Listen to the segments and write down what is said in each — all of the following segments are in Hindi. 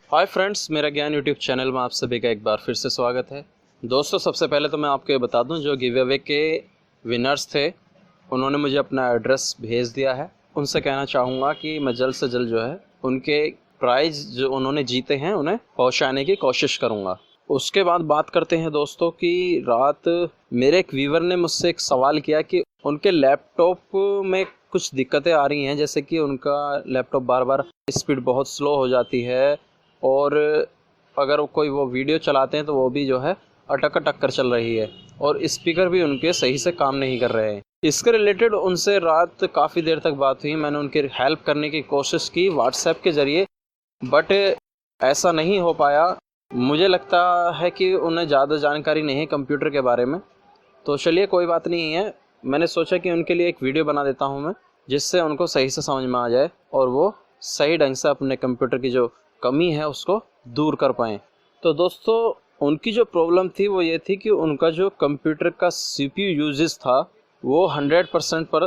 हाय फ्रेंड्स, मेरा ज्ञान यूट्यूब चैनल में आप सभी का एक बार फिर से स्वागत है। दोस्तों, सबसे पहले तो मैं आपको ये बता दूं, जो गिव अवे के विनर्स थे उन्होंने मुझे अपना एड्रेस भेज दिया है। उनसे कहना चाहूँगा कि मैं जल्द से जल्द जो है उनके प्राइज़ जो उन्होंने जीते हैं उन्हें पहुँचाने की कोशिश करूँगा। उसके बाद बात करते हैं दोस्तों कि रात मेरे एक व्यूवर ने मुझसे एक सवाल किया कि उनके लैपटॉप में कुछ दिक्कतें आ रही हैं, जैसे कि उनका लैपटॉप बार बार स्पीड बहुत स्लो हो जाती है और अगर कोई वो वीडियो चलाते हैं तो वो भी जो है अटक कर चल रही है और स्पीकर भी उनके सही से काम नहीं कर रहे हैं। इसके रिलेटेड उनसे रात काफ़ी देर तक बात हुई। मैंने उनकी हेल्प करने की कोशिश की व्हाट्सएप के ज़रिए, बट ऐसा नहीं हो पाया। मुझे लगता है कि उन्हें ज़्यादा जानकारी नहीं है कंप्यूटर के बारे में, तो चलिए कोई बात नहीं है। मैंने सोचा कि उनके लिए एक वीडियो बना देता हूँ मैं, जिससे उनको सही से समझ में आ जाए और वो सही ढंग से अपने कंप्यूटर की जो कमी है उसको दूर कर पाएँ। तो दोस्तों, उनकी जो प्रॉब्लम थी वो ये थी कि उनका जो कंप्यूटर का CPU यूजेस था वो 100% पर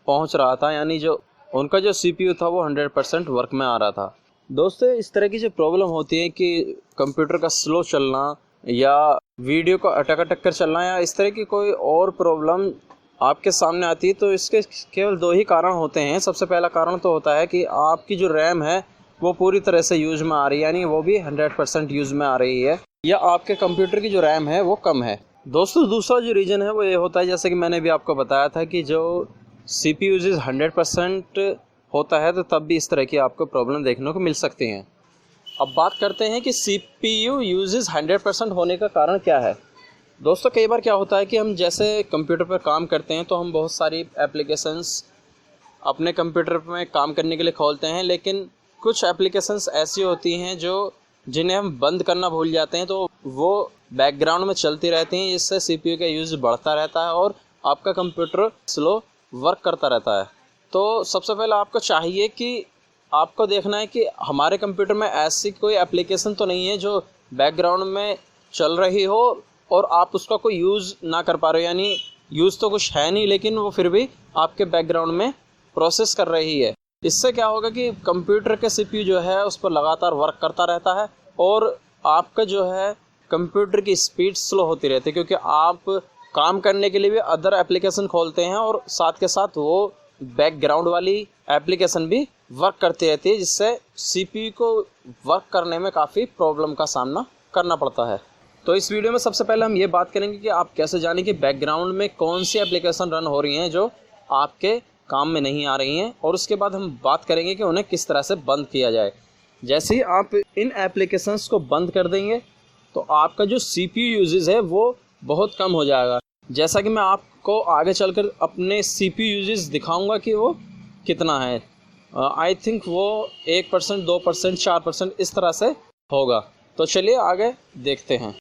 पहुंच रहा था, यानी जो उनका जो CPU था वो 100% वर्क में आ रहा था। दोस्तों, इस तरह की जो प्रॉब्लम होती है कि कंप्यूटर का स्लो चलना या वीडियो को अटक कर चलना या इस तरह की कोई और प्रॉब्लम आपके सामने आती है, तो इसके केवल दो ही कारण होते हैं। सबसे पहला कारण तो होता है कि आपकी जो रैम है वो पूरी तरह से यूज में आ रही है, यानी वो भी 100% यूज में आ रही है, या आपके कंप्यूटर की जो रैम है वो कम है। दोस्तों, दूसरा जो रीज़न है वो ये होता है, जैसे कि मैंने भी आपको बताया था कि जो CPU यूजेस 100% होता है तो तब भी इस तरह की आपको प्रॉब्लम देखने को मिल सकती हैं। अब बात करते हैं कि CPU यूजेस 100% होने का कारण क्या है। दोस्तों, कई बार क्या होता है कि हम जैसे कंप्यूटर पर काम करते हैं तो हम बहुत सारी एप्लीकेशंस अपने कंप्यूटर में काम करने के लिए खोलते हैं, लेकिन कुछ एप्लीकेशंस ऐसी होती हैं जिन्हें हम बंद करना भूल जाते हैं, तो वो बैकग्राउंड में चलती रहती हैं, जिससे CPU का यूज़ बढ़ता रहता है और आपका कंप्यूटर स्लो वर्क करता रहता है। तो सबसे पहले आपको चाहिए कि आपको देखना है कि हमारे कंप्यूटर में ऐसी कोई एप्लीकेशन तो नहीं है जो बैकग्राउंड में चल रही हो और आप उसका कोई यूज़ ना कर पा रहे हो, यानी यूज़ तो कुछ है नहीं लेकिन वो फिर भी आपके बैकग्राउंड में प्रोसेस कर रही है। इससे क्या होगा कि कंप्यूटर के CPU जो है उस पर लगातार वर्क करता रहता है और आपका जो है कंप्यूटर की स्पीड स्लो होती रहती है, क्योंकि आप काम करने के लिए भी अदर एप्लीकेशन खोलते हैं और साथ के साथ वो बैकग्राउंड वाली एप्लीकेशन भी वर्क करती रहती है, जिससे CPU को वर्क करने में काफ़ी प्रॉब्लम का सामना करना पड़ता है। तो इस वीडियो में सबसे पहले हम ये बात करेंगे कि आप कैसे जानें कि बैकग्राउंड में कौन सी एप्लीकेशन रन हो रही हैं जो आपके काम में नहीं आ रही हैं, और उसके बाद हम बात करेंगे कि उन्हें किस तरह से बंद किया जाए। जैसे ही आप इन एप्लीकेशंस को बंद कर देंगे तो आपका जो CPU यूजेस है वो बहुत कम हो जाएगा। जैसा कि मैं आपको आगे चलकर अपने CPU यूजेस दिखाऊंगा कि वो कितना है। आई थिंक वो 1%, 2%, 4% इस तरह से होगा। तो चलिए आगे देखते हैं।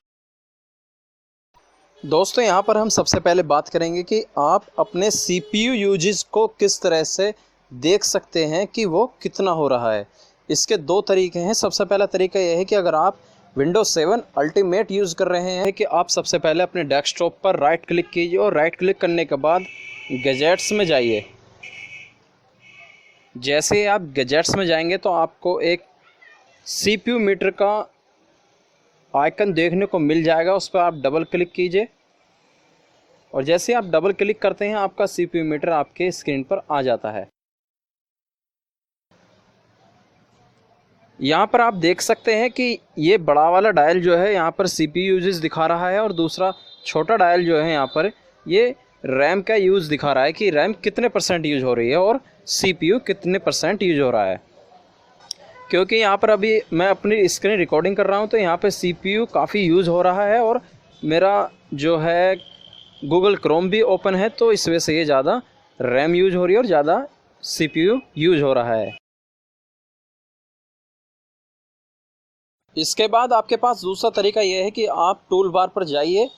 दोस्तों, यहाँ पर हम सबसे पहले बात करेंगे कि आप अपने CPU यूजेस को किस तरह से देख सकते हैं कि वो कितना हो रहा है। इसके दो तरीके हैं। सबसे पहला तरीका यह है कि अगर आप Windows 7 अल्टीमेट यूज़ कर रहे हैं कि आप सबसे पहले अपने डेस्कटॉप पर राइट क्लिक कीजिए और राइट क्लिक करने के बाद गैजेट्स में जाइए। जैसे ही आप गैजेट्स में जाएंगे तो आपको एक CPU मीटर का आइकन देखने को मिल जाएगा, उस पर आप डबल क्लिक कीजिए और जैसे आप डबल क्लिक करते हैं आपका CPU मीटर आपके स्क्रीन पर आ जाता है। यहाँ पर आप देख सकते हैं कि ये बड़ा वाला डायल जो है यहाँ पर CPU यूजेस दिखा रहा है और दूसरा छोटा डायल जो है यहाँ पर ये रैम का यूज़ दिखा रहा है कि रैम कितने % यूज हो रही है और CPU कितने % यूज हो रहा है। क्योंकि यहाँ पर अभी मैं अपनी स्क्रीन रिकॉर्डिंग कर रहा हूँ तो यहाँ पे CPU काफ़ी यूज़ हो रहा है और मेरा जो है गूगल क्रोम भी ओपन है, तो इस वजह से ये ज़्यादा रैम यूज हो रही है और ज़्यादा CPU यूज हो रहा है। इसके बाद आपके पास दूसरा तरीका यह है कि आप टूल बार पर जाइए।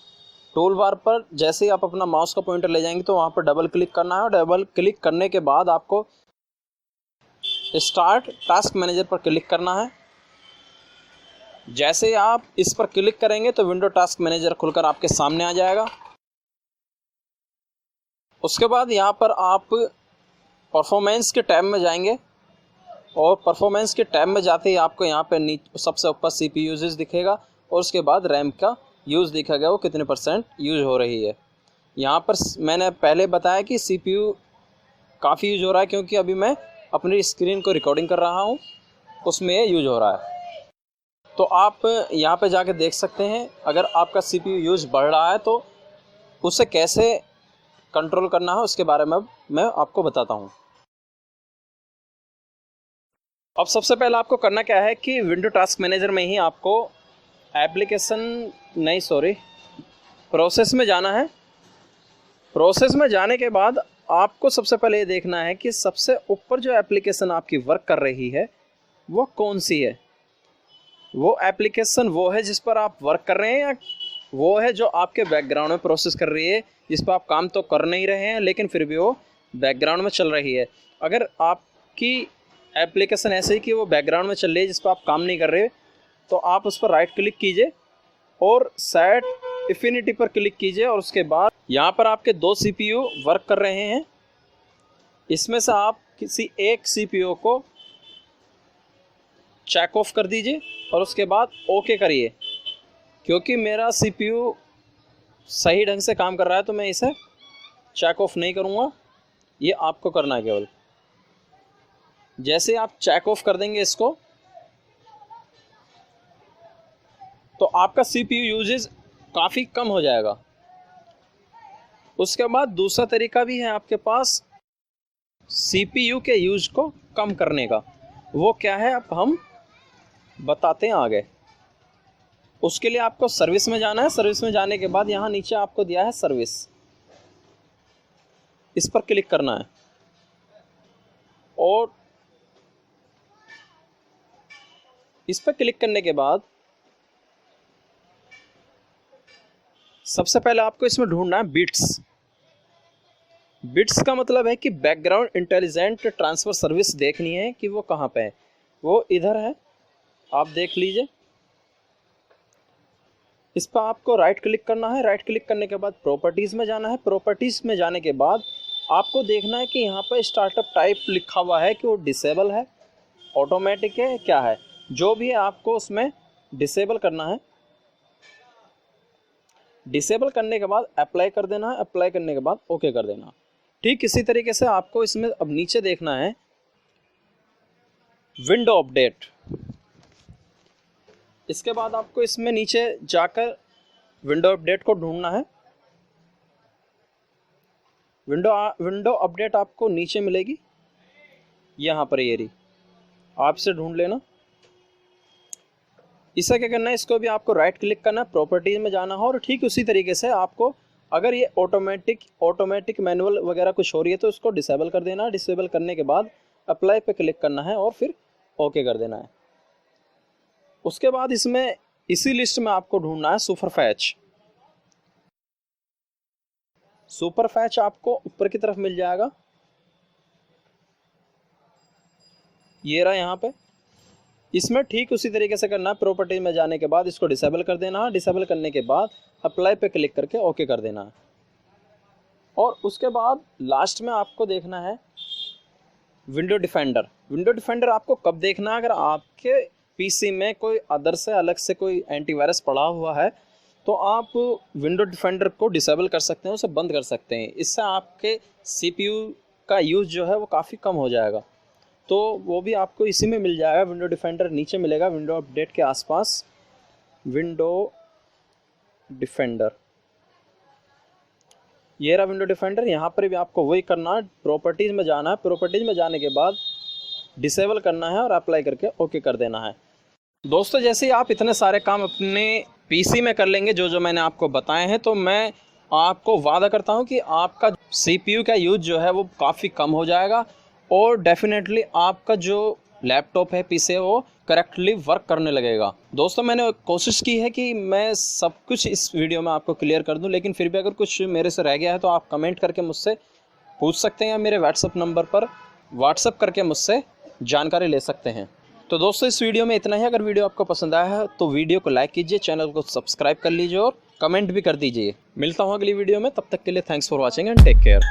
टूल बार पर जैसे ही आप अपना माउस का पॉइंटर ले जाएंगे तो वहाँ पर डबल क्लिक करना है और डबल क्लिक करने के बाद आपको स्टार्ट टास्क मैनेजर पर क्लिक करना है। जैसे ही आप इस पर क्लिक करेंगे तो विंडो टास्क मैनेजर खुलकर आपके सामने आ जाएगा। उसके बाद यहाँ पर आप परफॉर्मेंस के टैब में जाएंगे और परफॉर्मेंस के टैब में जाते ही आपको यहाँ पे सबसे ऊपर CPU यूजेज दिखेगा और उसके बाद रैम का यूज़ दिखेगा वो कितने % यूज़ हो रही है। यहाँ पर मैंने पहले बताया कि CPU काफ़ी यूज़ हो रहा है, क्योंकि अभी मैं अपनी स्क्रीन को रिकॉर्डिंग कर रहा हूँ, उसमें ये यूज़ हो रहा है। तो आप यहाँ पे जाके देख सकते हैं, अगर आपका CPU यूज़ बढ़ रहा है तो उसे कैसे कंट्रोल करना है उसके बारे में मैं आपको बताता हूँ। अब सबसे पहले आपको करना क्या है कि विंडो टास्क मैनेजर में ही आपको प्रोसेस में जाना है। प्रोसेस में जाने के बाद आपको सबसे पहले ये देखना है कि सबसे ऊपर जो एप्लीकेशन आपकी वर्क कर रही है वो कौन सी है। वो एप्लीकेशन वो है जिस पर आप वर्क कर रहे हैं, या वो है जो आपके बैकग्राउंड में प्रोसेस कर रही है, जिस पर आप काम तो कर नहीं रहे हैं लेकिन फिर भी वो बैकग्राउंड में चल रही है। अगर आपकी एप्लीकेशन ऐसे ही कि वो बैकग्राउंड में चल रही है जिस पर आप काम नहीं कर रहे, तो आप उस पर राइट क्लिक कीजिए और सेट एफिनिटी पर क्लिक कीजिए और उसके बाद यहाँ पर आपके 2 CPU वर्क कर रहे हैं। इसमें से आप किसी एक CPU को चेक ऑफ कर दीजिए और उसके बाद ओके करिए। क्योंकि मेरा CPU सही ढंग से काम कर रहा है तो मैं इसे चेक ऑफ नहीं करूँगा, ये आपको करना है केवल। जैसे आप चेक ऑफ कर देंगे इसको तो आपका CPU यूजेज काफ़ी कम हो जाएगा। उसके बाद दूसरा तरीका भी है आपके पास CPU के यूज को कम करने का। वो क्या है अब हम बताते हैं आगे। उसके लिए आपको सर्विस में जाना है। सर्विस में जाने के बाद यहाँ नीचे आपको दिया है सर्विस, इस पर क्लिक करना है और इस पर क्लिक करने के बाद सबसे पहले आपको इसमें ढूंढना है बिट्स। बिट्स का मतलब है कि बैकग्राउंड इंटेलिजेंट ट्रांसफ़र सर्विस देखनी है कि वो कहाँ पे है। वो इधर है, आप देख लीजिए। इस पर आपको राइट क्लिक करना है। राइट क्लिक करने के बाद प्रॉपर्टीज़ में जाना है। प्रॉपर्टीज़ में जाने के बाद आपको देखना है कि यहाँ पर स्टार्टअप टाइप लिखा हुआ है कि वो डिसेबल है, ऑटोमेटिक है, क्या है। जो भी है आपको उसमें डिसेबल करना है। डिसेबल करने के बाद अप्लाई कर देना है। अप्लाई करने के बाद ओके कर देना। ठीक इसी तरीके से आपको इसमें अब नीचे देखना है विंडो अपडेट। इसके बाद आपको इसमें नीचे जाकर विंडो अपडेट को ढूंढना है। विंडो अपडेट आपको नीचे मिलेगी, यहाँ पर ये रही, आप इसे ढूंढ लेना। इसे क्या करना है, इसको भी आपको राइट क्लिक करना है, प्रॉपर्टीज में जाना है और ठीक उसी तरीके से आपको अगर ये ऑटोमेटिक मैनुअल वगैरह कुछ हो रही है तो उसको डिसेबल कर देना है। डिसेबल करने के बाद अप्लाई पे क्लिक करना है और फिर ओके कर देना है। उसके बाद इसमें इसी लिस्ट में आपको ढूंढना है सुपरफैच। सुपरफैच आपको ऊपर की तरफ मिल जाएगा, ये रहा यहाँ पे। इसमें ठीक उसी तरीके से करना है। प्रॉपर्टी में जाने के बाद इसको डिसेबल कर देना है। डिसेबल करने के बाद अप्लाई पे क्लिक करके ओके कर देना है। और उसके बाद लास्ट में आपको देखना है विंडो डिफेंडर। विंडो डिफेंडर आपको कब देखना है, अगर आपके पीसी में कोई अदर से अलग से कोई एंटीवायरस पड़ा हुआ है तो आप विंडो डिफेंडर को डिसेबल कर सकते हैं, उसे बंद कर सकते हैं। इससे आपके CPU का यूज़ जो है वो काफ़ी कम हो जाएगा। तो वो भी आपको इसी में मिल जाएगा। विंडो डिफेंडर नीचे मिलेगा, विंडो अपडेट के आसपास विंडो डिफेंडर, ये रहा विंडो डिफेंडर। यहाँ पर भी आपको वही करना है, प्रॉपर्टीज़ में जाना है। प्रॉपर्टीज़ में जाने के बाद डिसेबल करना है और अप्लाई करके ओके कर देना है। दोस्तों जैसे ही आप इतने सारे काम अपने PC में कर लेंगे जो मैंने आपको बताए हैं, तो मैं आपको वादा करता हूँ कि आपका CPU का यूज़ जो है वो काफ़ी कम हो जाएगा और डेफिनेटली आपका जो लैपटॉप है PC है वो करेक्टली वर्क करने लगेगा। दोस्तों मैंने कोशिश की है कि मैं सब कुछ इस वीडियो में आपको क्लियर कर दूं, लेकिन फिर भी अगर कुछ मेरे से रह गया है तो आप कमेंट करके मुझसे पूछ सकते हैं या मेरे व्हाट्सएप नंबर पर व्हाट्सएप करके मुझसे जानकारी ले सकते हैं। तो दोस्तों इस वीडियो में इतना ही। अगर वीडियो आपको पसंद आया है तो वीडियो को लाइक कीजिए, चैनल को सब्सक्राइब कर लीजिए और कमेंट भी कर दीजिए। मिलता हूँ अगली वीडियो में, तब तक के लिए thanks for watching and take care.